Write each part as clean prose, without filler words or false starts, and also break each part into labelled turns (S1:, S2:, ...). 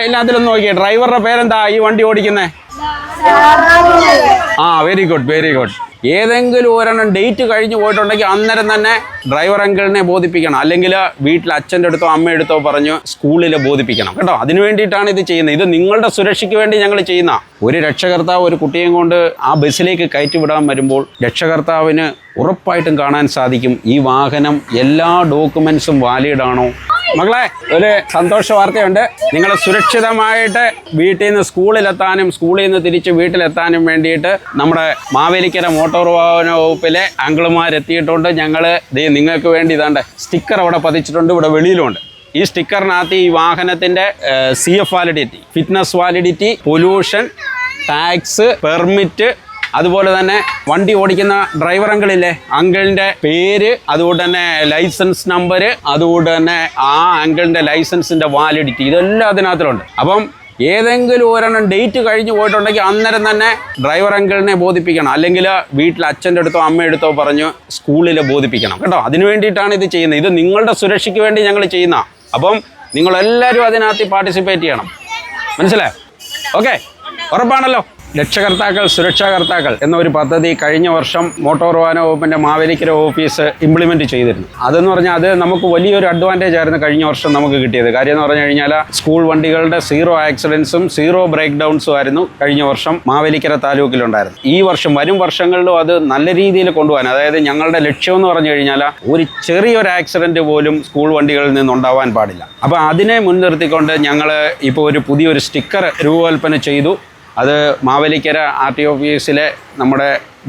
S1: എല്ലാത്തിലും നോക്കിയേ ഡ്രൈവറുടെ പേരെന്താ ഈ വണ്ടി ഓടിക്കുന്നേ? Very good very good. ഏതെങ്കിലും ഒരെണ്ണം ഡേറ്റ് കഴിഞ്ഞ് പോയിട്ടുണ്ടെങ്കിൽ അന്നേരം തന്നെ ഡ്രൈവർ അങ്കിളിനെ ബോധിപ്പിക്കണം, അല്ലെങ്കിൽ വീട്ടിൽ അച്ഛൻ്റെ അടുത്തോ അമ്മയുടെ അടുത്തോ പറഞ്ഞ് സ്കൂളിൽ ബോധിപ്പിക്കണം കേട്ടോ. അതിനു വേണ്ടിയിട്ടാണ് ഇത് ചെയ്യുന്നത്. ഇത് നിങ്ങളുടെ സുരക്ഷയ്ക്ക് വേണ്ടി ഞങ്ങൾ ചെയ്യുന്ന. ഒരു രക്ഷകർത്താവ് ഒരു കുട്ടിയെയും കൊണ്ട് ആ ബസ്സിലേക്ക് കയറ്റിവിടാൻ വരുമ്പോൾ രക്ഷകർത്താവിന് ഉറപ്പായിട്ടും കാണാൻ സാധിക്കും ഈ വാഹനം എല്ലാ ഡോക്യുമെൻസും വാലിഡ് ആണോ. മക്കളെ, ഒരു സന്തോഷ വാർത്തയുണ്ട്. നിങ്ങൾ സുരക്ഷിതമായിട്ട് വീട്ടിൽ നിന്ന് സ്കൂളിലെത്താനും സ്കൂളിൽ നിന്ന് തിരിച്ച് വീട്ടിലെത്താനും വേണ്ടിയിട്ട് നമ്മുടെ മാവേലിക്കര മോട്ടോർ വാഹന വകുപ്പിലെ അങ്കിളുമാരെത്തിയിട്ടുണ്ട്. ഞങ്ങൾ നിങ്ങൾക്ക് വേണ്ടി ഇതാണ്ട് സ്റ്റിക്കർ അവിടെ പതിച്ചിട്ടുണ്ട്, ഇവിടെ വെളിയിലുണ്ട്. ഈ സ്റ്റിക്കറിനകത്ത് ഈ വാഹനത്തിൻ്റെ CF validity, fitness validity, pollution, tax, permit, അതുപോലെ തന്നെ വണ്ടി ഓടിക്കുന്ന ഡ്രൈവർ അങ്കിളില്ലേ, അങ്കിളിൻ്റെ പേര്, അതുകൊണ്ട് തന്നെ ലൈസൻസ് നമ്പർ, അതുകൊണ്ട് തന്നെ ആ അങ്കിളിൻ്റെ ലൈസൻസിൻ്റെ വാലിഡിറ്റി, ഇതെല്ലാം അതിനകത്തിലുണ്ട്. അപ്പം ഏതെങ്കിലും ഒരെണ്ണം ഡേറ്റ് കഴിഞ്ഞ് പോയിട്ടുണ്ടെങ്കിൽ അന്നേരം തന്നെ ഡ്രൈവർ അങ്കിളിനെ ബോധിപ്പിക്കണം, അല്ലെങ്കിൽ വീട്ടിൽ അച്ഛൻ്റെ അടുത്തോ അമ്മയുടെ അടുത്തോ പറഞ്ഞ് സ്കൂളിൽ ബോധിപ്പിക്കണം കേട്ടോ. അതിന് വേണ്ടിയിട്ടാണ് ഇത് ചെയ്യുന്നത്. ഇത് നിങ്ങളുടെ സുരക്ഷയ്ക്ക് വേണ്ടി ഞങ്ങൾ ചെയ്യുന്ന. അപ്പം നിങ്ങളെല്ലാവരും അതിനകത്ത് പാർട്ടിസിപ്പേറ്റ് ചെയ്യണം. മനസ്സിലായോ? ഓക്കെ, ഉറപ്പാണല്ലോ? രക്ഷകർത്താക്കൾ സുരക്ഷാകർത്താക്കൾ എന്നൊരു പദ്ധതി കഴിഞ്ഞ വർഷം മോട്ടോർ വാഹന വകുപ്പിൻ്റെ മാവേലിക്കര ഓഫീസ് ഇംപ്ലിമെൻറ്റ് ചെയ്തിരുന്നു. അതെന്ന് പറഞ്ഞാൽ അത് നമുക്ക് വലിയൊരു അഡ്വാൻറ്റേജ് ആയിരുന്നു കഴിഞ്ഞ വർഷം നമുക്ക് കിട്ടിയത്. കാര്യം എന്ന് പറഞ്ഞു കഴിഞ്ഞാൽ സ്കൂൾ വണ്ടികളുടെ 0 ആക്സിഡൻസും 0 ബ്രേക്ക് ഡൗൺസും ആയിരുന്നു കഴിഞ്ഞ വർഷം മാവേലിക്കര താലൂക്കിലുണ്ടായിരുന്നു. ഈ വർഷം വരും വർഷങ്ങളിലും അത് നല്ല രീതിയിൽ കൊണ്ടുപോകാൻ, അതായത് ഞങ്ങളുടെ ലക്ഷ്യം എന്ന് പറഞ്ഞു കഴിഞ്ഞാൽ ഒരു ചെറിയൊരു ആക്സിഡൻറ്റ് പോലും സ്കൂൾ വണ്ടികളിൽ നിന്നുണ്ടാവാൻ പാടില്ല. അപ്പോൾ അതിനെ മുൻനിർത്തിക്കൊണ്ട് ഞങ്ങൾ ഇപ്പോൾ ഒരു പുതിയൊരു സ്റ്റിക്കർ രൂപകൽപ്പന ചെയ്തു. അത് മാവേലിക്കര RTO ഓഫീസിലെ നമ്മുടെ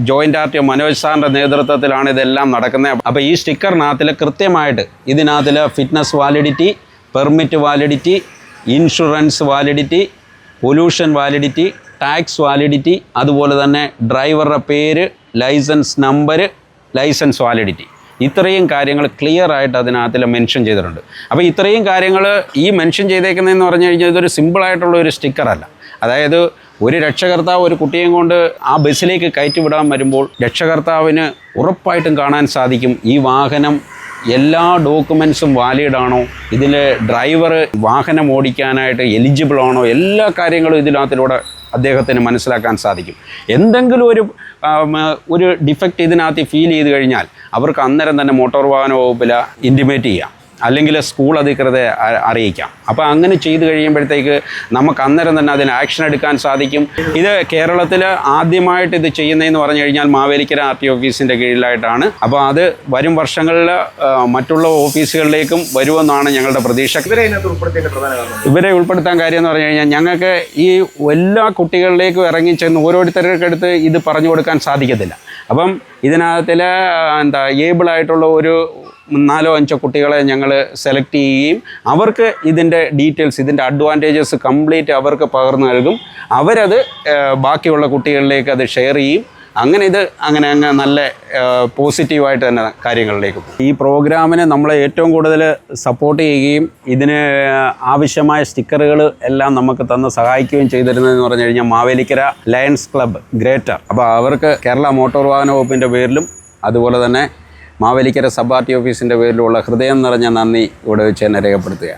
S1: ജോയിൻ്റ് RTO മനോജ് സാറിൻ്റെ നേതൃത്വത്തിലാണ് ഇതെല്ലാം നടക്കുന്നത്. അപ്പോൾ ഈ സ്റ്റിക്കറിനകത്തിൽ കൃത്യമായിട്ട് ഇതിനകത്തിൽ fitness validity, permit validity, insurance validity, pollution validity, tax validity, അതുപോലെ തന്നെ ഡ്രൈവറുടെ പേര്, ലൈസൻസ് നമ്പർ, ലൈസൻസ് വാലിഡിറ്റി, ഇത്രയും കാര്യങ്ങൾ ക്ലിയർ ആയിട്ട് അതിനകത്തിൽ മെൻഷൻ ചെയ്തിട്ടുണ്ട്. അപ്പോൾ ഇത്രയും കാര്യങ്ങൾ ഈ മെൻഷൻ ചെയ്തേക്കുന്നതെന്ന് പറഞ്ഞു കഴിഞ്ഞാൽ ഇതൊരു സിമ്പിളായിട്ടുള്ള ഒരു സ്റ്റിക്കറല്ല. അതായത് ഒരു രക്ഷകർത്താവ് ഒരു കുട്ടിയെയും കൊണ്ട് ആ ബസ്സിലേക്ക് കയറ്റിവിടാൻ വരുമ്പോൾ രക്ഷകർത്താവിന് ഉറപ്പായിട്ടും കാണാൻ സാധിക്കും ഈ വാഹനം എല്ലാ ഡോക്യുമെൻസും വാലിഡ് ആണോ, ഇതിൽ ഡ്രൈവർ വാഹനം ഓടിക്കാനായിട്ട് എലിജിബിൾ ആണോ, എല്ലാ കാര്യങ്ങളും ഇതിനകത്തിലൂടെ അദ്ദേഹത്തിന് മനസ്സിലാക്കാൻ സാധിക്കും. എന്തെങ്കിലും ഒരു ഡിഫക്റ്റ് ഇതിനകത്ത് ഫീൽ ചെയ്ത് കഴിഞ്ഞാൽ അവർക്ക് അന്നേരം തന്നെ മോട്ടോർ വാഹന വകുപ്പിൽ ഇൻറ്റിമേറ്റ് ചെയ്യാം, അല്ലെങ്കിൽ സ്കൂൾ അധികൃതരെ അറിയിക്കാം. അപ്പോൾ അങ്ങനെ ചെയ്ത് കഴിയുമ്പോഴത്തേക്ക് നമുക്ക് അന്നേരം തന്നെ അതിന് ആക്ഷൻ എടുക്കാൻ സാധിക്കും. ഇത് കേരളത്തിൽ ആദ്യമായിട്ട് ഇത് ചെയ്യുന്നതെന്ന് പറഞ്ഞു കഴിഞ്ഞാൽ മാവേലിക്കര RTO ഓഫീസിൻ്റെ കീഴിലായിട്ടാണ്. അപ്പോൾ അത് വരും വർഷങ്ങളിൽ മറ്റുള്ള ഓഫീസുകളിലേക്കും വരുമെന്നാണ് ഞങ്ങളുടെ പ്രതീക്ഷ. ഇവരെ ഉൾപ്പെടുത്താൻ കാര്യം എന്ന് പറഞ്ഞു കഴിഞ്ഞാൽ ഞങ്ങൾക്ക് ഈ എല്ലാ കുട്ടികളിലേക്കും ഇറങ്ങിച്ചെന്ന് ഓരോരുത്തർക്കടുത്ത് ഇത് പറഞ്ഞു കൊടുക്കാൻ സാധിക്കത്തില്ല. അപ്പം ഇതിനകത്തിൽ ഏബിളായിട്ടുള്ള ഒരു 4-5 കുട്ടികളെ ഞങ്ങൾ സെലക്ട് ചെയ്യുകയും അവർക്ക് ഇതിൻ്റെ ഡീറ്റെയിൽസ്, ഇതിൻ്റെ അഡ്വാൻറ്റേജസ് കംപ്ലീറ്റ് അവർക്ക് പകർന്നു നൽകും. അവരത് ബാക്കിയുള്ള കുട്ടികളിലേക്ക് അത് ഷെയർ ചെയ്യും. അങ്ങനെ അങ്ങ് നല്ല പോസിറ്റീവായിട്ട് തന്നെ കാര്യങ്ങളിലേക്ക് പോകും. ഈ പ്രോഗ്രാമിന് നമ്മളെ ഏറ്റവും കൂടുതൽ സപ്പോർട്ട് ചെയ്യുകയും ഇതിന് ആവശ്യമായ സ്റ്റിക്കറുകൾ എല്ലാം നമുക്ക് തന്ന് സഹായിക്കുകയും ചെയ്തിരുന്നതെന്ന് പറഞ്ഞു കഴിഞ്ഞാൽ മാവേലിക്കര ലയൺസ് ക്ലബ്ബ് ഗ്രേറ്റർ. അപ്പോൾ അവർക്ക് കേരള മോട്ടോർ വാഹന വകുപ്പിൻ്റെ പേരിലും അതുപോലെ തന്നെ മാവേലിക്കര RTO ഓഫീസിൻ്റെ പേരിലുള്ള ഹൃദയം നിറഞ്ഞ നന്ദി ഇവിടെ വെച്ച് തന്നെ രേഖപ്പെടുത്തുകയാണ്.